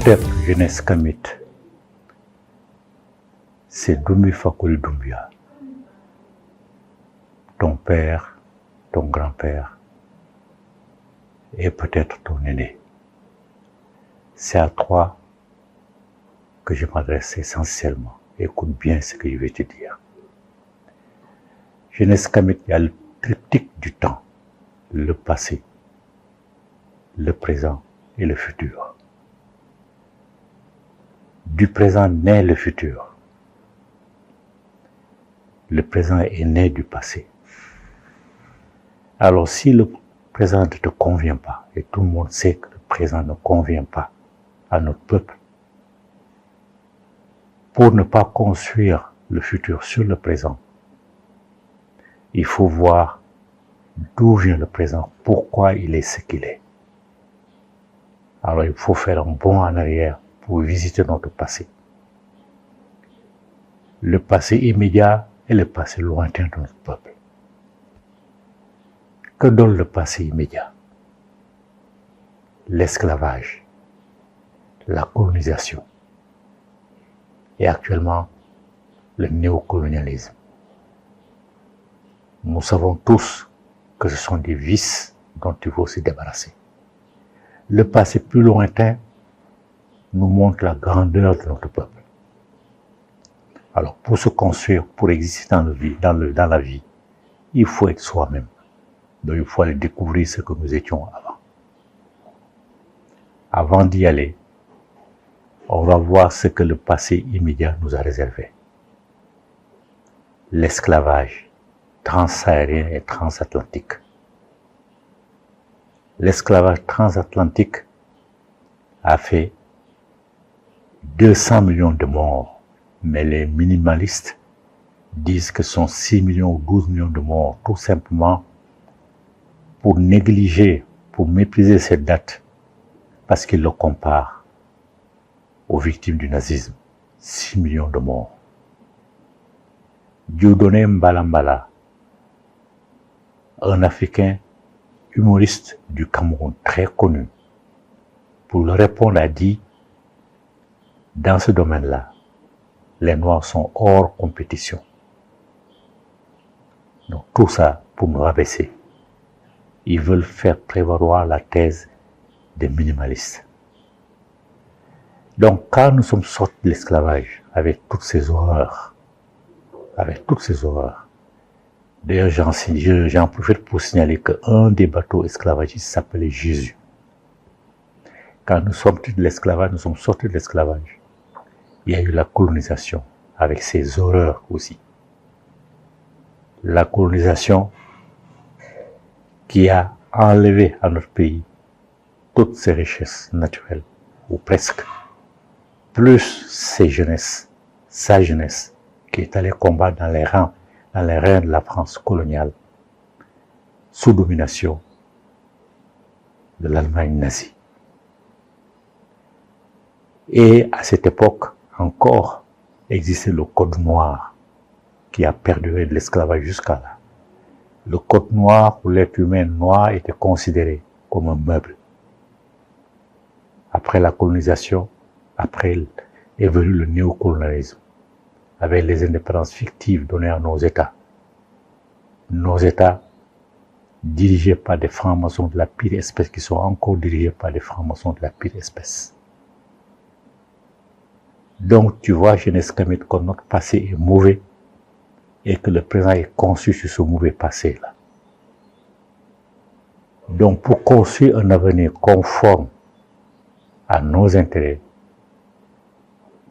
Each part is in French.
peuple jeunesse Kamit, c'est Doumbouya Fakoli Doumbouya, ton père, ton grand-père et peut-être ton aîné. C'est à toi que je m'adresse essentiellement. Écoute bien ce que je vais te dire. Jeunesse Kamit, il y a le triptyque du temps, le passé, le présent et le futur. Du présent naît le futur. Le présent est né du passé. Alors si le présent ne te convient pas, et tout le monde sait que le présent ne convient pas à notre peuple, pour ne pas construire le futur sur le présent, il faut voir d'où vient le présent, pourquoi il est ce qu'il est. Alors il faut faire un bond en arrière pour visiter notre passé. Le passé immédiat et le passé lointain de notre peuple. Que donne le passé immédiat? L'esclavage, la colonisation et actuellement le néocolonialisme. Nous savons tous que ce sont des vices dont il faut se débarrasser. Le passé plus lointain nous montre la grandeur de notre peuple. Alors pour se construire, pour exister dans la vie, il faut être soi-même. Donc il faut aller découvrir ce que nous étions avant. Avant d'y aller, on va voir ce que le passé immédiat nous a réservé. L'esclavage transsahárien et transatlantique. L'esclavage transatlantique a fait 200 millions de morts, mais les minimalistes disent que ce sont 6 millions ou 12 millions de morts, tout simplement pour négliger, pour mépriser cette date, parce qu'ils le comparent aux victimes du nazisme. 6 millions de morts. Dieudonné Mbala Mbala, un Africain humoriste du Cameroun très connu, pour le répondre, a dit: dans ce domaine-là, les Noirs sont hors compétition. Donc tout ça pour nous rabaisser. Ils veulent faire prévaloir la thèse des minimalistes. Donc quand nous sommes sortis de l'esclavage avec toutes ces horreurs, d'ailleurs j'en profite pour signaler qu'un des bateaux esclavagistes s'appelait Jésus. Quand nous sommes sortis de l'esclavage, il y a eu la colonisation avec ses horreurs aussi. La colonisation qui a enlevé à notre pays toutes ses richesses naturelles, ou presque, plus sa jeunesse, qui est allée combattre dans les rangs de la France coloniale, sous domination de l'Allemagne nazie. Et à cette époque, encore existait le code noir, qui a perduré de l'esclavage jusqu'à là. Le code noir, où l'être humain noir était considéré comme un meuble. Après la colonisation, après est venu le néocolonialisme, avec les indépendances fictives données à nos États. Nos États dirigés par des francs-maçons de la pire espèce, qui sont encore dirigés par des francs-maçons de la pire espèce. Donc tu vois, jeunesse Kamit, que notre passé est mauvais et que le présent est conçu sur ce mauvais passé-là. Donc pour construire un avenir conforme à nos intérêts,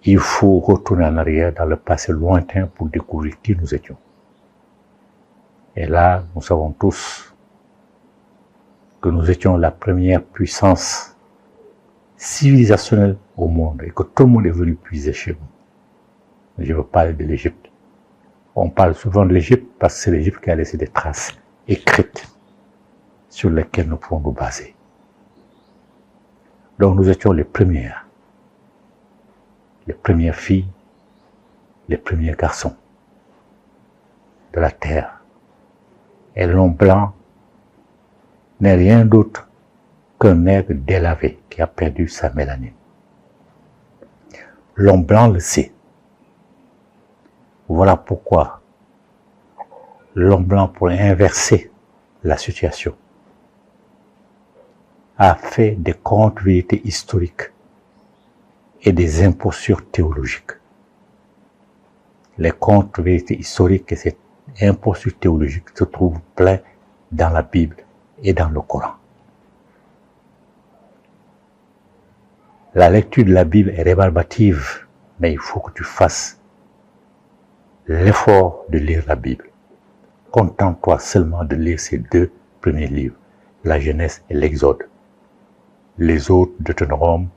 il faut retourner en arrière dans le passé lointain pour découvrir qui nous étions. Et là, nous savons tous que nous étions la première puissance civilisationnelle au monde et que tout le monde est venu puiser chez nous. Je veux parler de l'Égypte. On parle souvent de l'Égypte parce que c'est l'Égypte qui a laissé des traces écrites sur lesquelles nous pouvons nous baser. Donc nous étions les premières filles, les premiers garçons de la terre. Et l'homme blanc n'est rien d'autre qu'un nègre délavé qui a perdu sa mélanine. L'homme blanc le sait. Voilà pourquoi l'homme blanc, pour inverser la situation, a fait des contre-vérités historiques et des impostures théologiques. Les contre-vérités historiques et ces impostures théologiques se trouvent pleins dans la Bible et dans le Coran. La lecture de la Bible est rébarbative, mais il faut que tu fasses l'effort de lire la Bible. Contente-toi seulement de lire ces deux premiers livres, la Genèse et l'Exode. Les autres, Deutéronome,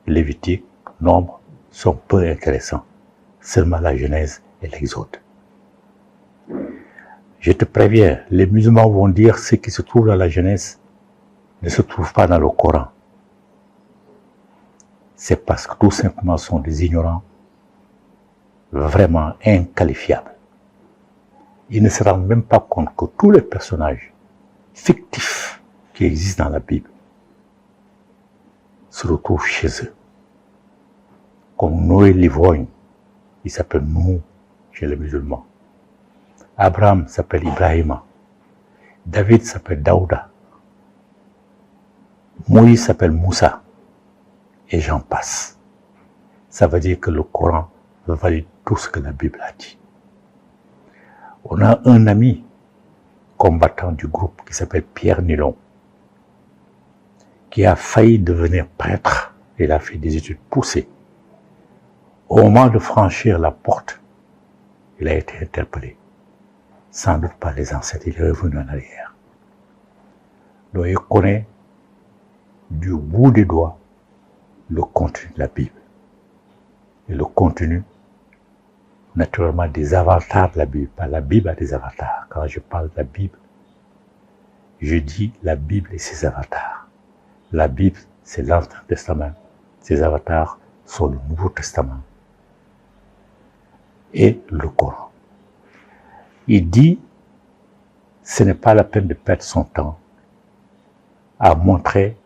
Lévitique, Nombre, sont peu intéressants. Seulement la Genèse et l'Exode. Je te préviens, les musulmans vont dire ce qui se trouve dans la Genèse ne se trouve pas dans le Coran. C'est parce que tout simplement sont des ignorants vraiment inqualifiables. Ils ne se rendent même pas compte que tous les personnages fictifs qui existent dans la Bible se retrouvent chez eux. Comme Noé l'ivrogne, il s'appelle Nouh chez les musulmans. Abraham s'appelle Ibrahima. David s'appelle Daouda. Moïse s'appelle Moussa. Et j'en passe. Ça veut dire que le Coran valide tout ce que la Bible a dit. On a un ami combattant du groupe qui s'appelle Pierre Nilon, qui a failli devenir prêtre. Il a fait des études poussées. Au moment de franchir la porte, il a été interpellé. Sans doute par les ancêtres, il est revenu en arrière. Donc il connaît du bout des doigts le contenu de la Bible. Et le contenu, naturellement, des avatars de la Bible. La Bible a des avatars. Quand je parle de la Bible, je dis la Bible et ses avatars. La Bible, c'est l'Ancien Testament. Ses avatars sont le Nouveau Testament et le Coran. Il dit, ce n'est pas la peine de perdre son temps à montrer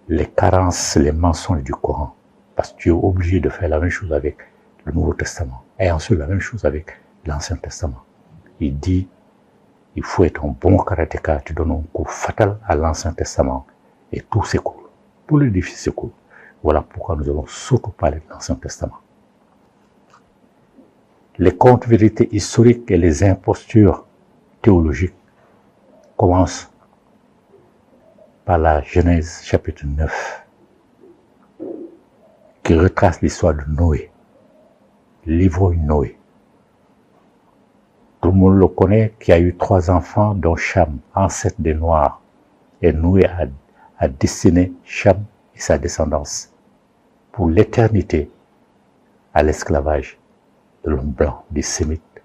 les carences, les mensonges du Coran, parce que tu es obligé de faire la même chose avec le Nouveau Testament, et ensuite la même chose avec l'Ancien Testament. Il dit, il faut être un bon karatéka, tu donnes un coup fatal à l'Ancien Testament, et tout s'écoule, tout l'édifice s'écoule. Voilà pourquoi nous allons surtout parler de l'Ancien Testament. Les contre-vérités historiques et les impostures théologiques commencent par la Genèse chapitre 9, qui retrace l'histoire de Noé, l'ivrogne Noé. Tout le monde le connaît, qui a eu 3 enfants, dont Cham, ancêtre des Noirs, et Noé a destiné Cham et sa descendance pour l'éternité à l'esclavage de l'homme blanc, des Sémites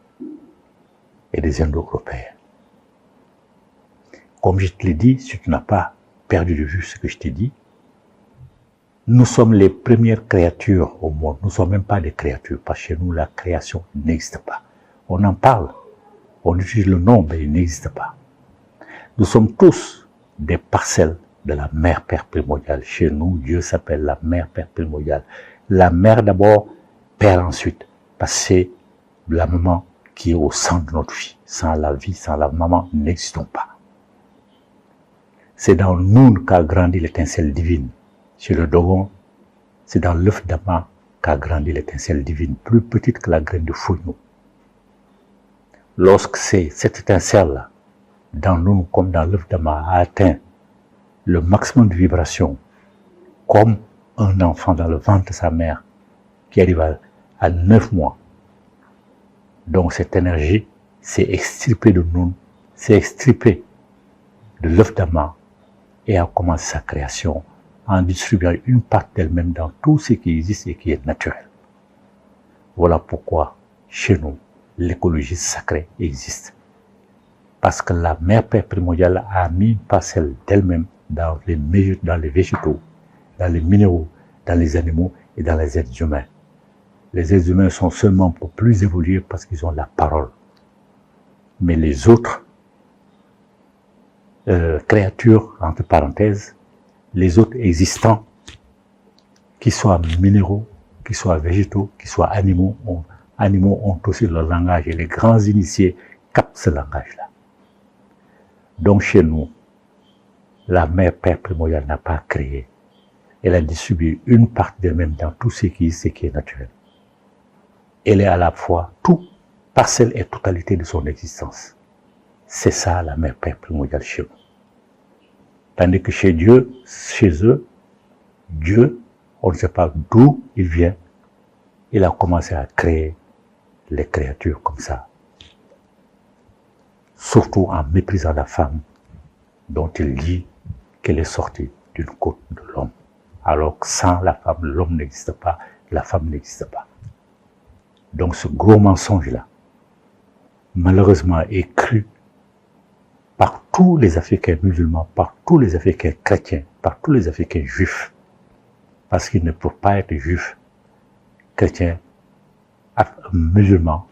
et des Indo-Européens. Comme je te l'ai dit, si tu n'as pas perdu de vue ce que je t'ai dit, nous sommes les premières créatures au monde. Nous ne sommes même pas des créatures, parce que chez nous, la création n'existe pas. On en parle, on utilise le nom, mais il n'existe pas. Nous sommes tous des parcelles de la mère Père primordiale. Chez nous, Dieu s'appelle la mère Père primordiale. La mère d'abord, Père ensuite, parce que c'est la maman qui est au centre de notre vie. Sans la vie, sans la maman, nous n'existons pas. C'est dans nous qu'a grandi l'étincelle divine. Chez le Dogon, c'est dans l'œuf d'Ama qu'a grandi l'étincelle divine, plus petite que la graine de fouilnou. Lorsque cette étincelle-là, dans nous comme dans l'œuf d'Ama, a atteint le maximum de vibration, comme un enfant dans le ventre de sa mère, qui arrive à 9 mois. Donc cette énergie s'est extirpée de nous, s'est extirpée de l'œuf d'Ama, et a commencé sa création en distribuant une part d'elle-même dans tout ce qui existe et qui est naturel. Voilà pourquoi, chez nous, l'écologie sacrée existe. Parce que la mère Père primordiale a mis une parcelle d'elle-même dans les végétaux, dans les minéraux, dans les animaux et dans les êtres humains. Les êtres humains sont seulement pour plus évoluer parce qu'ils ont la parole. Mais les autres créatures, entre parenthèses, les autres existants qu'ils soient minéraux, qu'ils soient végétaux, qu'ils soient animaux, ont aussi leur langage et les grands initiés captent ce langage-là. Donc chez nous, la mère Père primordiale n'a pas créé. Elle a distribué une partie d'elle-même dans tout ce qui est naturel. Elle est à la fois tout, parcelle et totalité de son existence. C'est ça la mère Père primordiale chez nous. Tandis que chez Dieu, chez eux, Dieu, on ne sait pas d'où il vient. Il a commencé à créer les créatures comme ça. Surtout en méprisant la femme dont il dit qu'elle est sortie d'une côte de l'homme. Alors que sans la femme, l'homme n'existe pas, la femme n'existe pas. Donc ce gros mensonge-là, malheureusement, est cru par tous les Africains musulmans, par tous les Africains chrétiens, par tous les Africains juifs. Parce qu'ils ne peuvent pas être juifs, chrétiens, musulmans,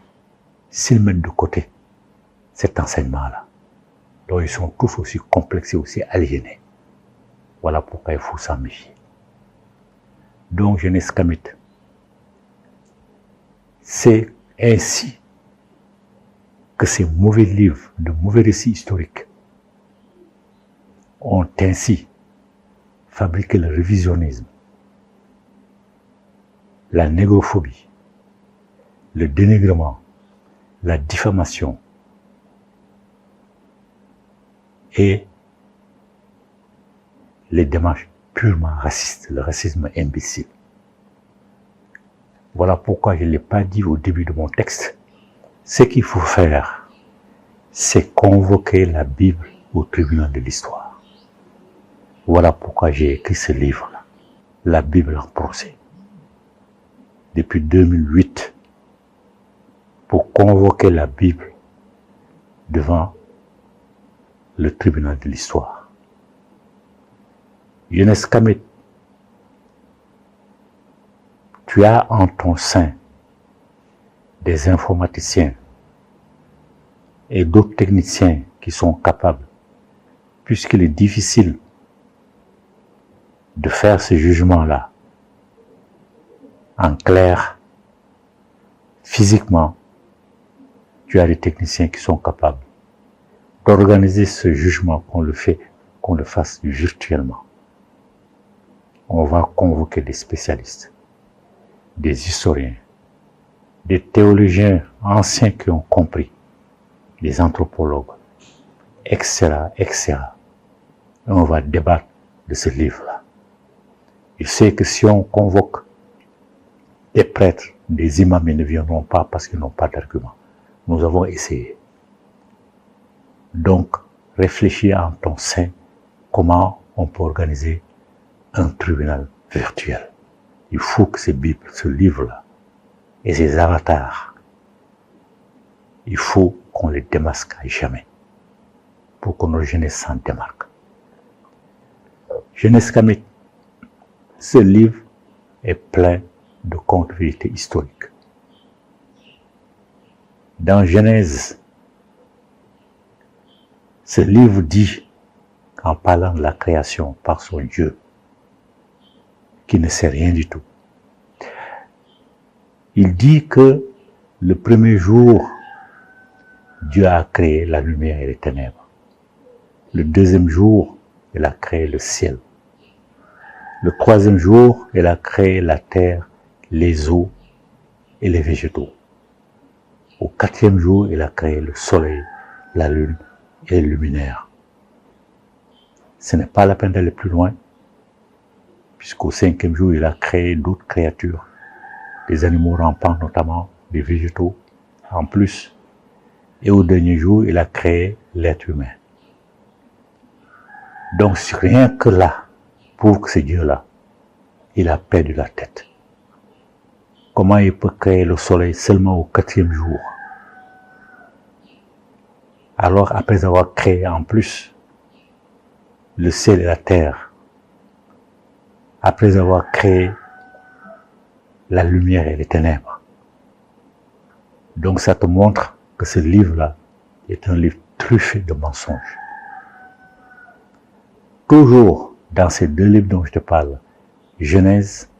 s'ils mettent de côté cet enseignement-là. Donc ils sont tous aussi complexés, aussi aliénés. Voilà pourquoi il faut s'en méfier. Donc Jeunesse Kamite, c'est ainsi que ces mauvais livres, de mauvais récits historiques, ont ainsi fabriqué le révisionnisme, la négrophobie, le dénigrement, la diffamation et les démarches purement racistes, le racisme imbécile. Voilà pourquoi je ne l'ai pas dit au début de mon texte. Ce qu'il faut faire, c'est convoquer la Bible au tribunal de l'histoire. Voilà pourquoi j'ai écrit ce livre-là, la Bible en procès. Depuis 2008, pour convoquer la Bible devant le tribunal de l'histoire. Jeunesse Kamite, tu as en ton sein des informaticiens et d'autres techniciens qui sont capables, puisqu'il est difficile de faire ce jugement-là en clair, physiquement, tu as des techniciens qui sont capables d'organiser ce jugement qu'on le fasse virtuellement. On va convoquer des spécialistes, des historiens, des théologiens anciens qui ont compris, des anthropologues, etc., etc. Et on va débattre de ce livre-là. Je sais que si on convoque des prêtres, des imams, ils ne viendront pas parce qu'ils n'ont pas d'argument. Nous avons essayé. Donc, réfléchis en ton sein comment on peut organiser un tribunal virtuel. Il faut que ces Bibles, ce livre-là, et ces avatars, il faut qu'on les démasque à jamais, pour que nos jeunesses s'en démarquent. Jeunesse Kamite, ce livre est plein de contre-vérités historiques. Dans Genèse, ce livre dit, en parlant de la création par son Dieu, qui ne sait rien du tout, il dit que le premier jour, Dieu a créé la lumière et les ténèbres. Le deuxième jour, il a créé le ciel. Le troisième jour, il a créé la terre, les eaux et les végétaux. Au quatrième jour, il a créé le soleil, la lune et les luminaires. Ce n'est pas la peine d'aller plus loin, puisqu'au cinquième jour, il a créé d'autres créatures, des animaux rampants notamment, des végétaux en plus. Et au dernier jour, il a créé l'être humain. Donc rien que là, pour que ce Dieu-là, il a perdu la tête. Comment il peut créer le soleil seulement au quatrième jour? Alors après avoir créé en plus le ciel et la terre, après avoir créé la lumière et les ténèbres. Donc ça te montre que ce livre-là est un livre truffé de mensonges. Toujours dans ces deux livres dont je te parle, Genèse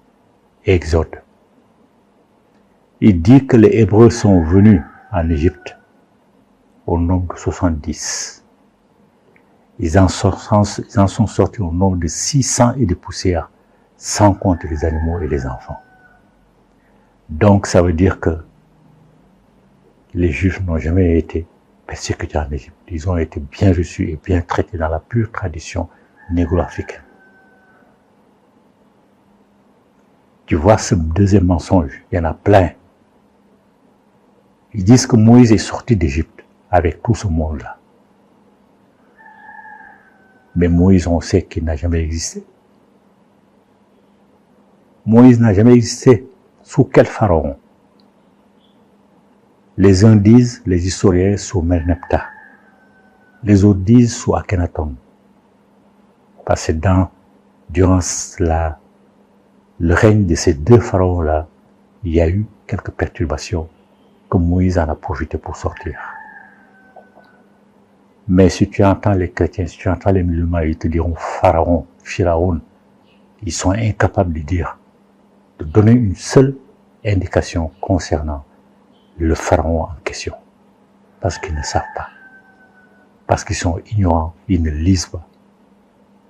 Exode. Il dit que les Hébreux sont venus en Égypte au nombre de 70. Ils en sont sortis au nombre de 600 et de poussières, sans compter les animaux et les enfants. Donc ça veut dire que les Juifs n'ont jamais été persécutés en Égypte. Ils ont été bien reçus et bien traités dans la pure tradition négro-africaine. Tu vois ce deuxième mensonge, il y en a plein. Ils disent que Moïse est sorti d'Égypte avec tout ce monde-là. Mais Moïse, on sait qu'il n'a jamais existé. Moïse n'a jamais existé. Sous quel pharaon? Les uns disent, les historiens, sous Merneptah. Les autres disent sous Akhenaton. Parce que durant le règne de ces deux pharaons-là, il y a eu quelques perturbations que Moïse en a profité pour sortir. Mais si tu entends les chrétiens, si tu entends les musulmans, ils te diront pharaon, Pharaon. Ils sont incapables de donner une seule indication concernant le pharaon en question. Parce qu'ils ne savent pas. Parce qu'ils sont ignorants, ils ne lisent pas.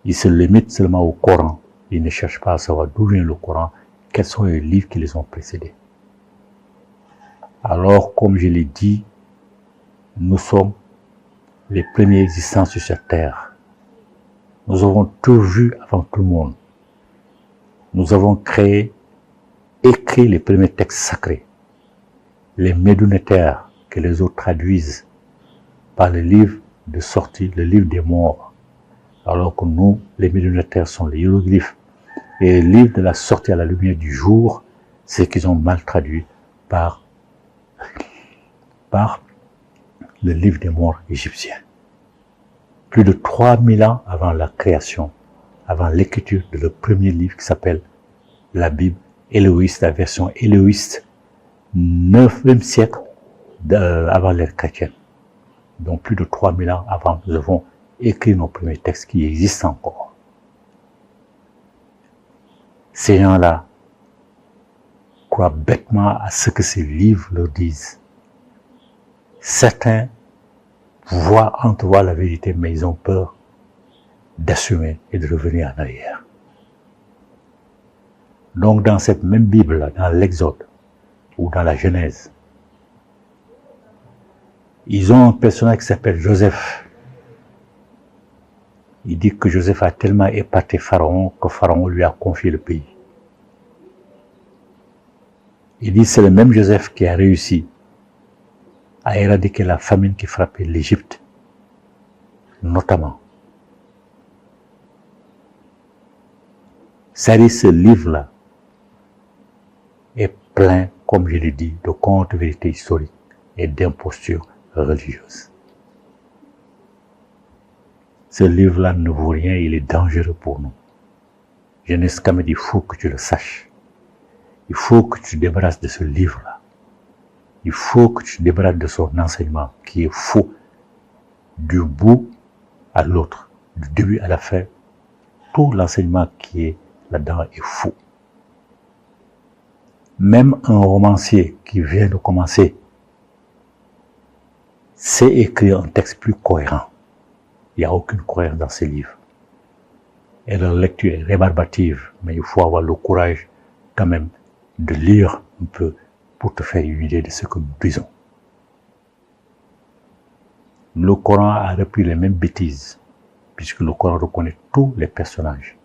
Ils se limitent seulement au Coran. Ils ne cherchent pas à savoir d'où vient le Coran, quels sont les livres qui les ont précédés. Alors, comme je l'ai dit, nous sommes les premiers existants sur cette terre. Nous avons tout vu avant tout le monde. Nous avons écrit les premiers textes sacrés. Les médonnétaires que les autres traduisent par le livre de sortie, le livre des morts. Alors que nous, les médonnétaires sont les hiéroglyphes. Et le livre de la sortie à la lumière du jour, c'est qu'ils ont mal traduit par le livre des morts égyptien. Plus de 3000 ans avant la création, avant l'écriture de le premier livre qui s'appelle la Bible éloïste, la version éloïste, 9e siècle avant l'ère chrétienne. Donc plus de 3000 ans avant, nous avons écrit nos premiers textes qui existent encore. Ces gens-là croient bêtement à ce que ces livres leur disent. Certains entrevoient la vérité, mais ils ont peur d'assumer et de revenir en arrière. Donc dans cette même Bible, dans l'Exode ou dans la Genèse, ils ont un personnage qui s'appelle Joseph. Il dit que Joseph a tellement épaté Pharaon que Pharaon lui a confié le pays. Il dit que c'est le même Joseph qui a réussi à éradiquer la famine qui frappait l'Égypte, notamment. C'est-à-dire ce livre-là est plein, comme je l'ai dit, de contes, vérités historiques et d'impostures religieuses. Ce livre-là ne vaut rien, il est dangereux pour nous. Jeunesse Kamed, il faut que tu le saches. Il faut que tu te débarrasses de ce livre-là. Il faut que tu te débarrasses de son enseignement qui est faux du bout à l'autre, du début à la fin. Tout l'enseignement qui est là-dedans est faux. Même un romancier qui vient de commencer sait écrire un texte plus cohérent. Il n'y a aucune cohérence dans ces livres. Et leur lecture est rébarbative, mais il faut avoir le courage quand même de lire un peu pour te faire une idée de ce que nous disons. Le Coran a repris les mêmes bêtises, puisque le Coran reconnaît tous les personnages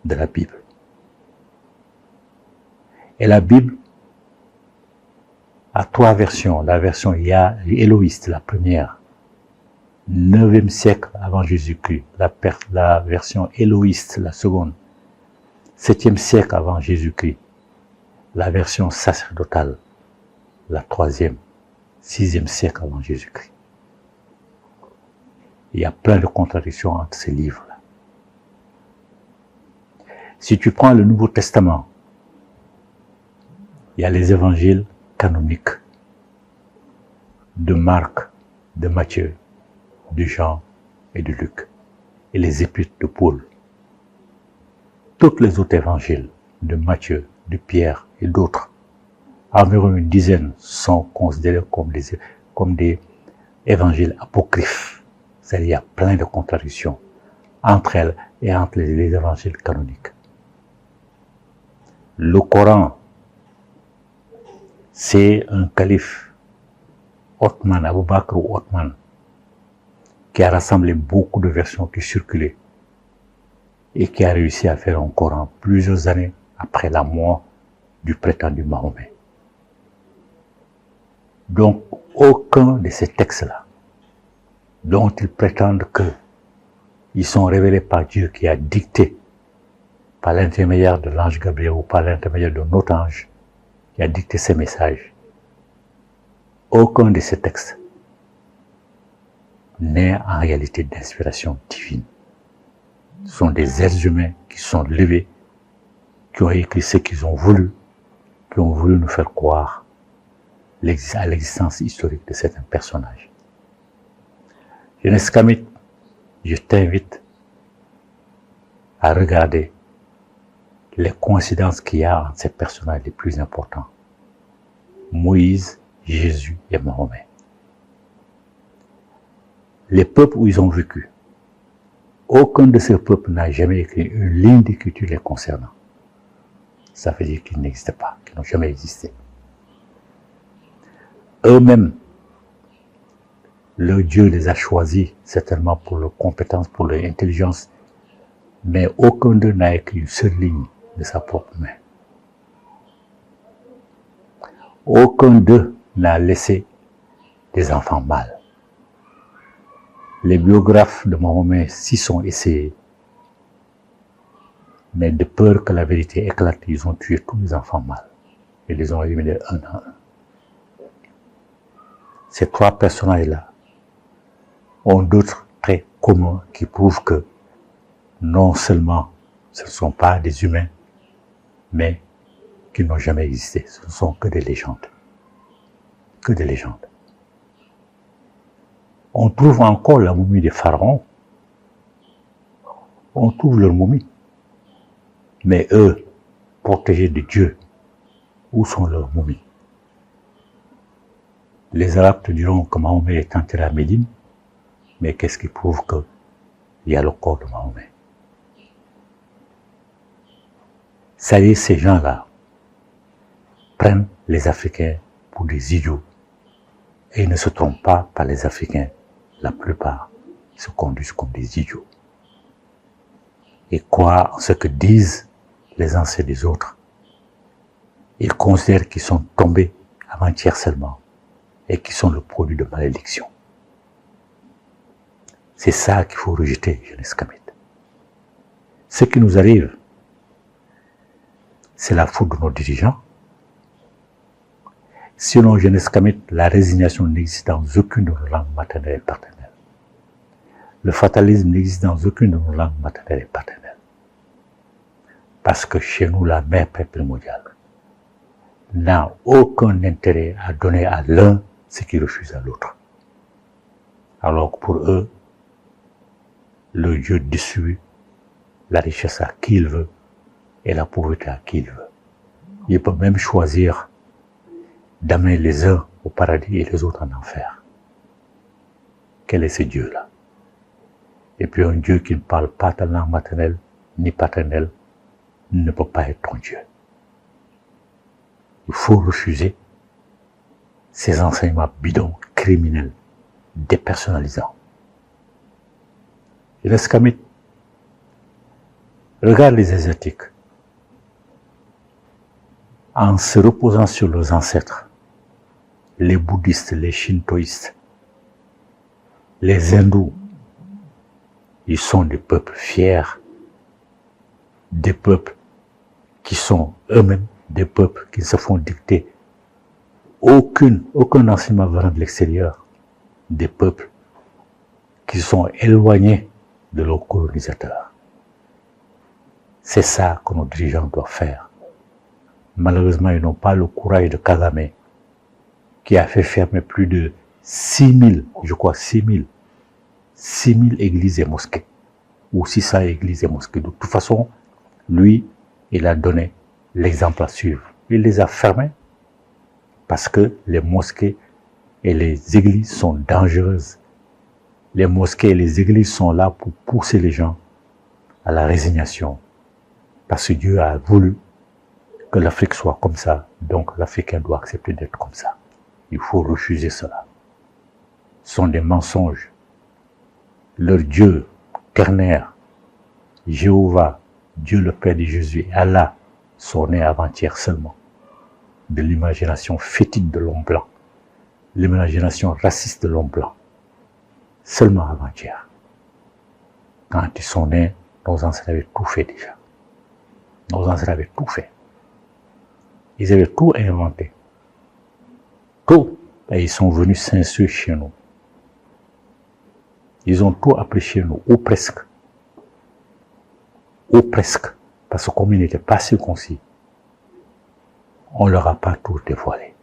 de la Bible. Et la Bible a 3 versions. La version éloïste, la première, 9e siècle avant Jésus-Christ. La version éloïste, la seconde, 7e siècle avant Jésus-Christ. La version sacerdotale, la 3e, 6e siècle avant Jésus-Christ. Il y a plein de contradictions entre ces livres-là. Si tu prends le Nouveau Testament, il y a les évangiles canoniques de Marc, de Matthieu, de Jean et de Luc, et les épîtres de Paul. Tous les autres évangiles de Matthieu, de Pierre et d'autres, environ une dizaine sont considérés comme des évangiles apocryphes. C'est-à-dire qu'il y a plein de contradictions entre elles et entre les évangiles canoniques. Le Coran, c'est un calife, Othman, Abu Bakr ou Othman, qui a rassemblé beaucoup de versions qui circulaient et qui a réussi à faire un Coran plusieurs années après la mort du prétendu Mahomet. Donc, aucun de ces textes-là, dont ils prétendent qu'ils sont révélés par Dieu qui a dicté par l'intermédiaire de l'ange Gabriel ou par l'intermédiaire d'un autre ange qui a dicté ces messages, aucun de ces textes n'est en réalité d'inspiration divine. Ce sont des êtres humains qui sont levés, qui ont écrit ce qu'ils ont voulu, qui ont voulu nous faire croire à l'existence historique de certains personnages. Jeunesse Kamite, je t'invite à regarder les coïncidences qu'il y a entre ces personnages les plus importants. Moïse, Jésus et Mahomet. Les peuples où ils ont vécu, aucun de ces peuples n'a jamais écrit une ligne d'écriture les concernant. Ça veut dire qu'ils n'existent pas, qu'ils n'ont jamais existé. Eux-mêmes, leur Dieu les a choisis, certainement pour leurs compétences, pour leur intelligence, mais aucun d'eux n'a écrit une seule ligne de sa propre main. Aucun d'eux n'a laissé des enfants mâles. Les biographes de Mahomet s'y sont essayés, mais de peur que la vérité éclate, ils ont tué tous les enfants mâles et les ont éliminés un à un. Ces trois personnages-là ont d'autres traits communs qui prouvent que non seulement ce ne sont pas des humains, mais qu'ils n'ont jamais existé. Ce ne sont que des légendes. Que des légendes. On trouve encore la momie des pharaons. On trouve leur momie. Mais eux, protégés de Dieu, où sont leurs momies? Les Arabes te diront que Mahomet est enterré à Médine, mais qu'est-ce qui prouve qu'il y a le corps de Mahomet? C'est-à-dire ces gens-là prennent les Africains pour des idiots et ils ne se trompent pas par les Africains. La plupart se conduisent comme des idiots et croient en ce que disent les ancêtres des autres. Ils considèrent qu'ils sont tombés avant-hier seulement et qu'ils sont le produit de malédiction. C'est ça qu'il faut rejeter, jeunesse Kamite. Ce qui nous arrive, c'est la faute de nos dirigeants. Sinon, jeunesse Kamite, la résignation n'existe dans aucune de nos langues maternelles et paternelles. Le fatalisme n'existe dans aucune de nos langues maternelles et paternelles. Parce que chez nous, la mère père primordiale n'a aucun intérêt à donner à l'un ce qu'il refuse à l'autre. Alors que pour eux, le Dieu distribue la richesse à qui il veut et la pauvreté à qui il veut. Il peut même choisir d'amener les uns au paradis et les autres en enfer. Quel est ce Dieu-là? Et puis un Dieu qui ne parle pas ta langue maternelle ni paternelle ne peut pas être ton Dieu. Il faut refuser ces enseignements bidons, criminels, dépersonnalisants. Jeunesse Kamite, regarde les Asiatiques. En se reposant sur leurs ancêtres, les bouddhistes, les shintoïstes, les hindous, ils sont des peuples fiers, des peuples qui sont eux-mêmes des peuples qui se font dicter aucun enseignement venant de l'extérieur, des peuples qui sont éloignés de leurs colonisateurs. C'est ça que nos dirigeants doivent faire. Malheureusement, ils n'ont pas le courage de Kagame, qui a fait fermer plus de 6000 églises et mosquées, ou 600 églises et mosquées. De toute façon, lui, il a donné l'exemple à suivre. Il les a fermés parce que les mosquées et les églises sont dangereuses. Les mosquées et les églises sont là pour pousser les gens à la résignation. Parce que Dieu a voulu que l'Afrique soit comme ça. Donc l'Africain doit accepter d'être comme ça. Il faut refuser cela. Ce sont des mensonges. Leur Dieu ternaire, Jéhovah, Dieu le Père de Jésus et Allah sont nés avant-hier seulement de l'imagination fétide de l'homme blanc, l'imagination raciste de l'homme blanc, seulement avant-hier. Quand ils sont nés, nos ancêtres avaient tout fait déjà. Nos ancêtres avaient tout fait. Ils avaient tout inventé. Tout. Et ils sont venus s'instruire chez nous. Ils ont tout appris chez nous, ou presque. Ou presque. Parce que comme ils n'étaient pas circoncis, on ne leur a pas tout dévoilé.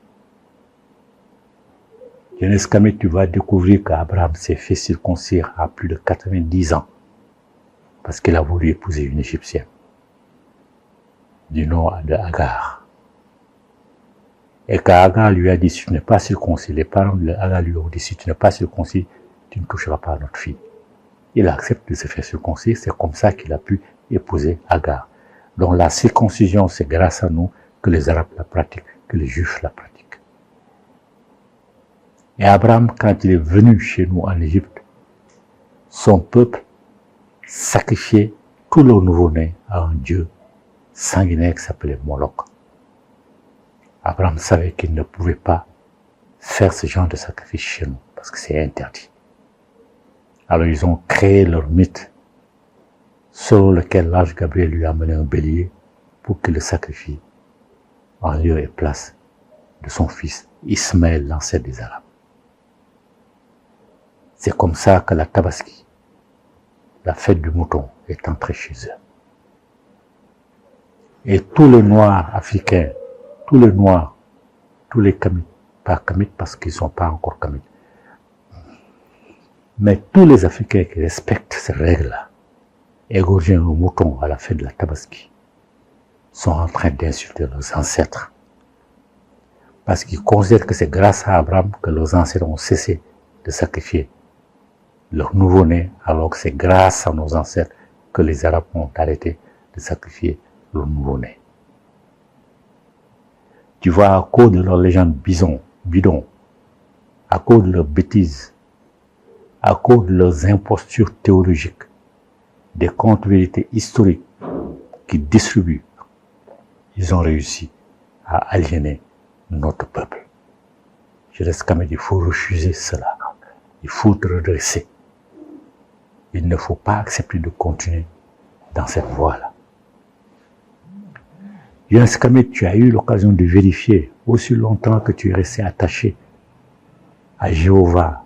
Jeunesse Kamé, tu vas découvrir qu'Abraham s'est fait circoncire à plus de 90 ans. Parce qu'il a voulu épouser une Égyptienne. Du nom de Agar. Et qu'Agar lui a dit, si tu n'es pas circoncis, les parents de Agar lui ont dit, si tu n'es pas circoncis, tu ne toucheras pas à notre fille. Il accepte de se faire circoncire, c'est comme ça qu'il a pu épouser Agar. Donc la circoncision, c'est grâce à nous que les Arabes la pratiquent, que les Juifs la pratiquent. Et Abraham, quand il est venu chez nous en Égypte, son peuple sacrifiait tout leur nouveau-né à un dieu sanguinaire qui s'appelait Moloch. Abraham savait qu'il ne pouvait pas faire ce genre de sacrifice chez nous, parce que c'est interdit. Alors ils ont créé leur mythe, selon lequel l'ange Gabriel lui a amené un bélier pour qu'il le sacrifie en lieu et place de son fils Ismaël, l'ancêtre des Arabes. C'est comme ça que la Tabaski, la fête du mouton, est entrée chez eux. Et tous les Noirs africains, tous les Noirs, tous les Kamites, pas Kamites parce qu'ils ne sont pas encore Kamites, mais tous les Africains qui respectent ces règles-là, égorger un mouton à la fête de la Tabaski, sont en train d'insulter leurs ancêtres. Parce qu'ils considèrent que c'est grâce à Abraham que leurs ancêtres ont cessé de sacrifier leur nouveau-né, alors que c'est grâce à nos ancêtres que les Arabes ont arrêté de sacrifier leur nouveau-né. Tu vois, à cause de leur légende bidon, à cause de leurs bêtises, à cause de leurs impostures théologiques, des contre-vérités historiques qu'ils distribuent, ils ont réussi à aliéner notre peuple. Je reste quand même, il faut refuser cela. Il faut te redresser. Il ne faut pas accepter de continuer dans cette voie-là. Younes Kamé, tu as eu l'occasion de vérifier aussi longtemps que tu es resté attaché à Jéhovah,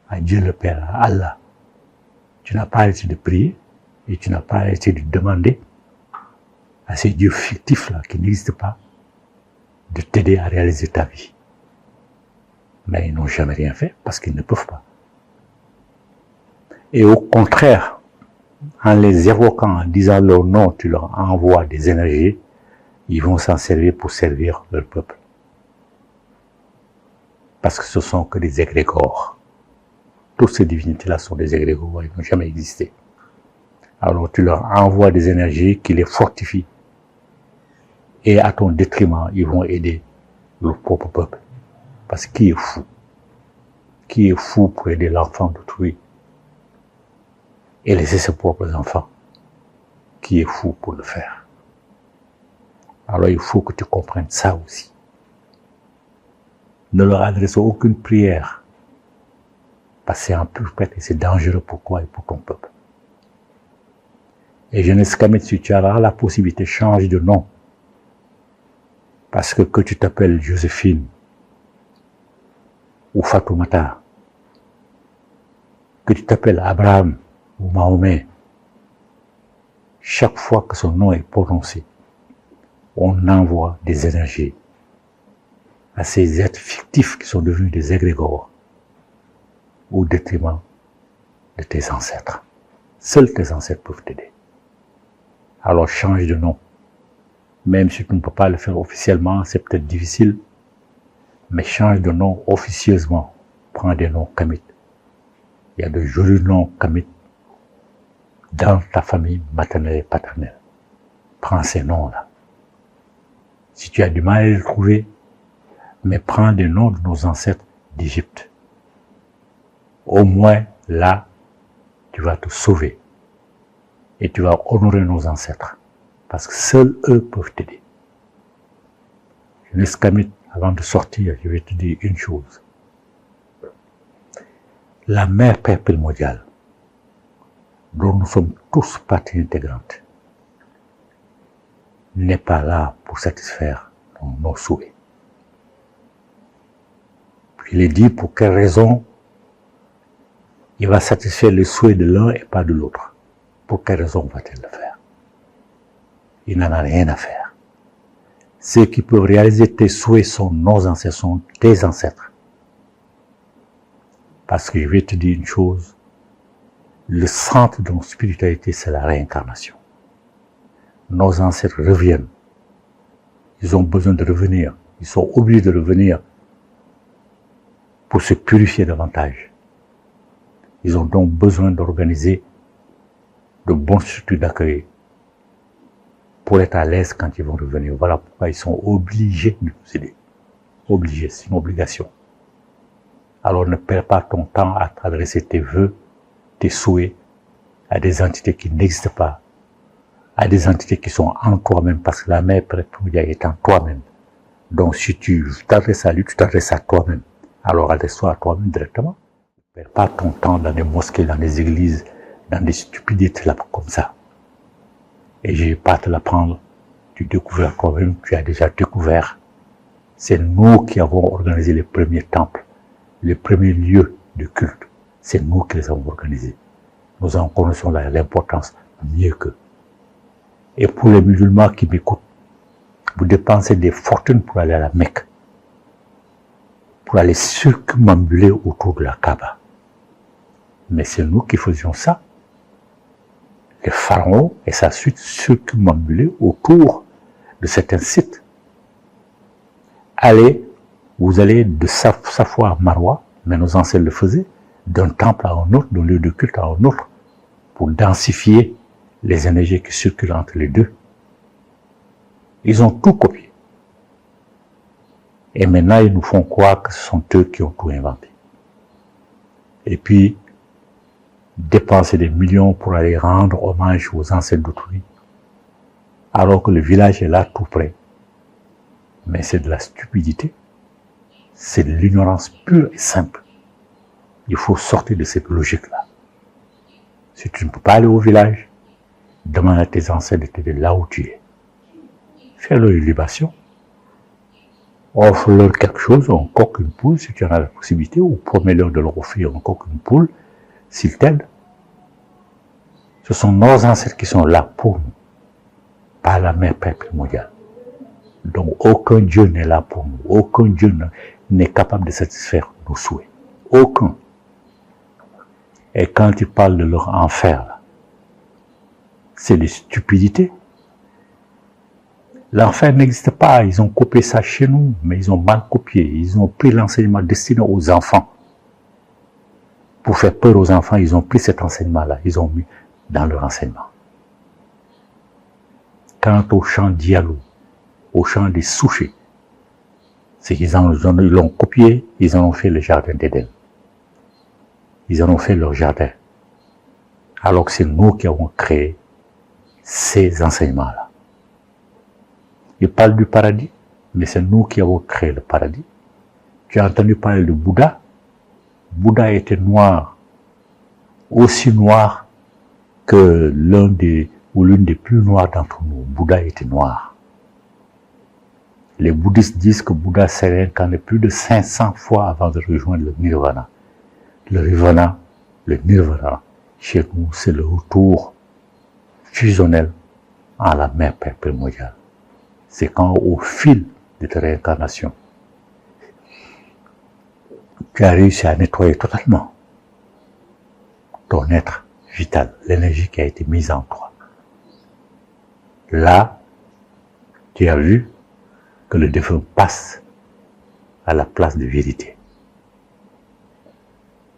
à Dieu le Père, à Allah. Tu n'as pas arrêté de prier et tu n'as pas arrêté de demander à ces dieux fictifs-là qui n'existent pas de t'aider à réaliser ta vie. Mais ils n'ont jamais rien fait parce qu'ils ne peuvent pas. Et au contraire, en les évoquant, en disant leur nom, tu leur envoies des énergies, ils vont s'en servir pour servir leur peuple. Parce que ce sont que des égrégores. Toutes ces divinités-là sont des égrégores, ils n'ont jamais existé. Alors tu leur envoies des énergies qui les fortifient. Et à ton détriment, ils vont aider leur propre peuple. Parce que qui est fou? Qui est fou pour aider l'enfant d'autrui et laisser ses propres enfants? Qui est fou pour le faire? Alors il faut que tu comprennes ça aussi. Ne leur adresse aucune prière. Parce que c'est un peu et c'est dangereux pour toi et pour ton peuple. Et Jeunesse Kamé, si tu auras la possibilité, change de nom. Parce que tu t'appelles Joséphine ou Fatoumata, que tu t'appelles Abraham ou Mahomet, chaque fois que son nom est prononcé, on envoie des énergies à ces êtres fictifs qui sont devenus des égrégores au détriment de tes ancêtres. Seuls tes ancêtres peuvent t'aider. Alors change de nom. Même si tu ne peux pas le faire officiellement, c'est peut-être difficile, mais change de nom officieusement. Prends des noms kamites. Il y a de jolis noms kamites dans ta famille maternelle et paternelle. Prends ces noms-là. Si tu as du mal à les trouver, mais prends des noms de nos ancêtres d'Égypte. Au moins, là, tu vas te sauver. Et tu vas honorer nos ancêtres. Parce que seuls eux peuvent t'aider. Jeunesse kamite, avant de sortir, je vais te dire une chose. La mère Père primordiale, dont nous sommes tous partie intégrante, n'est pas là pour satisfaire nos souhaits. Puis il est dit pour quelle raison il va satisfaire les souhaits de l'un et pas de l'autre. Pour quelle raison va-t-il le faire? Il n'en a rien à faire. Ceux qui peuvent réaliser tes souhaits sont nos ancêtres, sont tes ancêtres. Parce que je vais te dire une chose, le centre de notre spiritualité, c'est la réincarnation. Nos ancêtres reviennent. Ils ont besoin de revenir. Ils sont obligés de revenir pour se purifier davantage. Ils ont donc besoin d'organiser de bonnes structures d'accueil pour être à l'aise quand ils vont revenir. Voilà pourquoi ils sont obligés de nous aider. Obligés, c'est une obligation. Alors ne perds pas ton temps à t'adresser tes vœux, tes souhaits à des entités qui n'existent pas, à des entités qui sont en toi-même, parce que la mère primordiale est en toi-même. Donc si tu t'adresses à lui, tu t'adresses à toi-même. Alors adresse-toi à toi-même directement. Ne perds pas ton temps dans des mosquées, dans des églises, dans des stupidités là comme ça. Et je ne vais pas te l'apprendre. Tu découvres toi-même, tu as déjà découvert. C'est nous qui avons organisé les premiers temples, les premiers lieux de culte. C'est nous qui les avons organisés. Nous en connaissons l'importance mieux qu'eux. Et pour les musulmans qui m'écoutent, vous dépensez des fortunes pour aller à la Mecque, pour aller circumambuler autour de la Kaaba. Mais c'est nous qui faisions ça. Les pharaons et sa suite circumambulaient autour de certains sites. Vous allez de Safwa à Marwa, mais nos ancêtres le faisaient, d'un temple à un autre, d'un lieu de culte à un autre, pour densifier les énergies qui circulent entre les deux. Ils ont tout copié. Et maintenant, ils nous font croire que ce sont eux qui ont tout inventé. Et puis, dépenser des millions pour aller rendre hommage aux ancêtres d'autrui, alors que le village est là tout près. Mais c'est de la stupidité, c'est de l'ignorance pure et simple. Il faut sortir de cette logique-là. Si tu ne peux pas aller au village, demande à tes ancêtres de t'aider là où tu es. Fais-leur une libation. Offre-leur quelque chose, un coq, une poule, si tu en as la possibilité, ou promets-leur de leur offrir un coq, une poule, s'ils t'aident. Ce sont nos ancêtres qui sont là pour nous, pas la mère Père primordiale. Donc aucun Dieu n'est là pour nous, aucun Dieu n'est capable de satisfaire nos souhaits. Aucun. Et quand ils parlent de leur enfer, c'est des stupidités. L'enfer n'existe pas, ils ont copié ça chez nous, mais ils ont mal copié. Ils ont pris l'enseignement destiné aux enfants. Pour faire peur aux enfants, ils ont pris cet enseignement-là, ils ont mis dans leur enseignement. Quant au chant Diallo, au chant des Souchés, c'est qu'ils l'ont copié, ils en ont fait le jardin d'Éden. Ils en ont fait leur jardin. Alors que c'est nous qui avons créé ces enseignements-là. Ils parlent du paradis, mais c'est nous qui avons créé le paradis. Tu as entendu parler de Bouddha? Bouddha était noir, aussi noir que l'une des plus noirs d'entre nous. Bouddha était noir. Les bouddhistes disent que Bouddha s'est réincarné plus de 500 fois avant de rejoindre le nirvana. Le nirvana, chez nous, c'est le retour fusionnel à la mère Père primordiale. C'est quand, au fil de ta réincarnation, tu as réussi à nettoyer totalement ton être vital, l'énergie qui a été mise en toi. Là, tu as vu que le défunt passe à la place de vérité.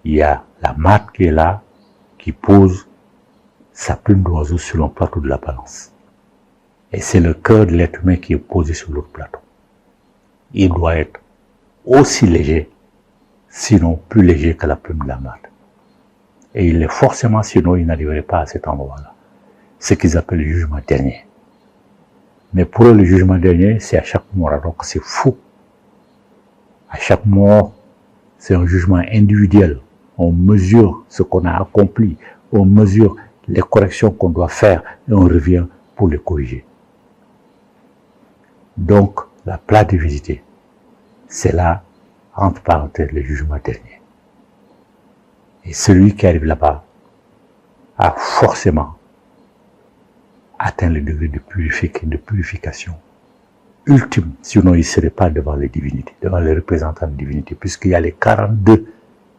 Il y a la marde qui est là, qui pose sa plume d'oiseau sur le plateau de la balance. Et c'est le cœur de l'être humain qui est posé sur l'autre plateau. Il doit être aussi léger, sinon plus léger que la plume de la marde. Et il est forcément, sinon il n'arriverait pas à cet endroit-là. Ce qu'ils appellent le jugement dernier. Mais pour eux, le jugement dernier, c'est à chaque mort. Alors que c'est fou. À chaque mort, c'est un jugement individuel. On mesure ce qu'on a accompli. On mesure les corrections qu'on doit faire et on revient pour les corriger. Donc, la place de vérité, c'est là, entre parenthèses, le jugement dernier. Et celui qui arrive là-bas a forcément atteint le degré de purification ultime, sinon il ne serait pas devant les divinités, devant les représentants de divinité, puisqu'il y a les 42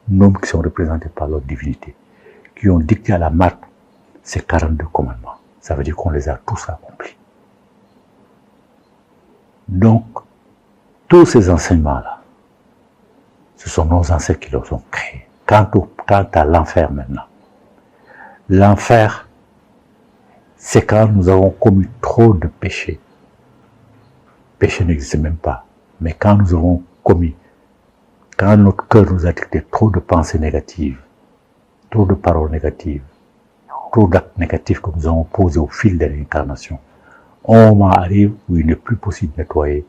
noms qui sont représentés par leur divinité, qui ont dicté à la marque ces 42 commandements. Ça veut dire qu'on les a tous accomplis. Donc, tous ces enseignements-là, ce sont nos ancêtres qui les ont créés. Quant à l'enfer maintenant, l'enfer, c'est quand nous avons commis trop de péchés. Péché n'existe même pas. Mais quand nous avons commis, quand notre cœur nous a dicté trop de pensées négatives, trop de paroles négatives, trop d'actes négatifs que nous avons posés au fil des réincarnations, un moment arrive où il n'est plus possible de nettoyer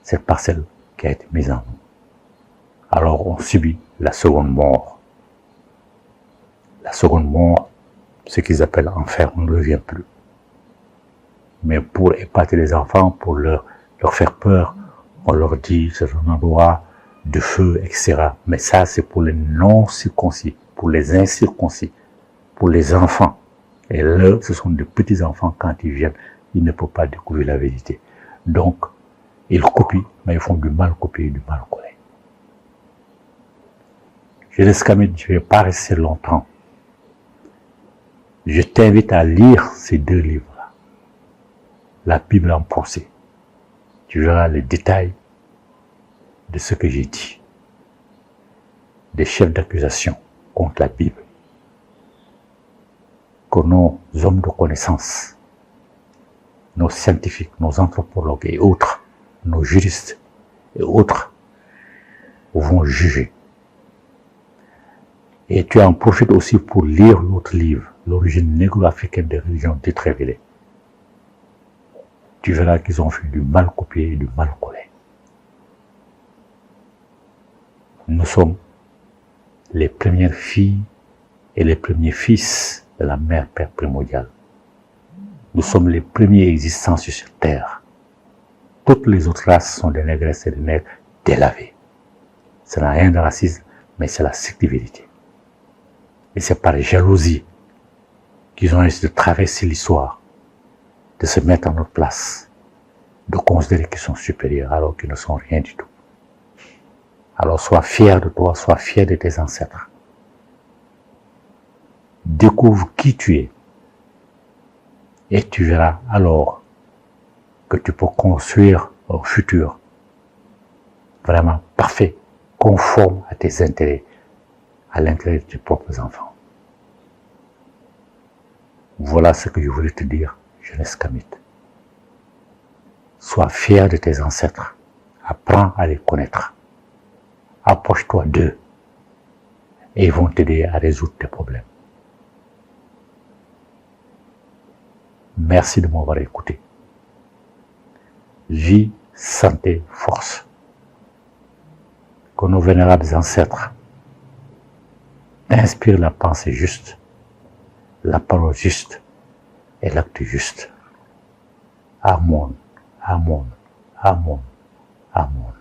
cette parcelle qui a été mise en nous. Alors on subit la seconde mort. La seconde mort, ce qu'ils appellent enfer, on ne revient plus. Mais pour épater les enfants, pour leur faire peur, on leur dit c'est un endroit de feu, etc. Mais ça, c'est pour les non-circoncis, pour les incirconcis, pour les enfants. Et là, ce sont des petits enfants, quand ils viennent, ils ne peuvent pas découvrir la vérité. Donc, ils copient, mais ils font du mal copier et du mal coller. Je ne vais pas rester longtemps. Je t'invite à lire ces deux livres-là. La Bible en procès. Tu verras les détails de ce que j'ai dit. Des chefs d'accusation contre la Bible. Que nos hommes de connaissance, nos scientifiques, nos anthropologues et autres, nos juristes et autres vont juger. Et tu en profites aussi pour lire l'autre livre, L'origine négro-africaine des religions dites révélées. Tu verras qu'ils ont fait du mal copié et du mal collé. Nous sommes les premières filles et les premiers fils de la mère Père primordiale. Nous sommes les premiers existants sur cette terre. Toutes les autres races sont des négresses et des nègres délavés. Ce n'a rien de racisme, mais c'est la stricte vérité. Et c'est par jalousie qu'ils ont essayé de traverser l'histoire, de se mettre à notre place, de considérer qu'ils sont supérieurs alors qu'ils ne sont rien du tout. Alors sois fier de toi, sois fier de tes ancêtres. Découvre qui tu es et tu verras alors que tu peux construire un futur vraiment parfait, conforme à tes intérêts, à l'intérêt de tes propres enfants. Voilà ce que je voulais te dire, jeunesse kamite. Sois fier de tes ancêtres, apprends à les connaître, approche-toi d'eux et ils vont t'aider à résoudre tes problèmes. Merci de m'avoir écouté. Vie, santé, force. Que nos vénérables ancêtres t'inspirent la pensée juste, la parole juste et l'acte juste. Amen, amen, amen, amen.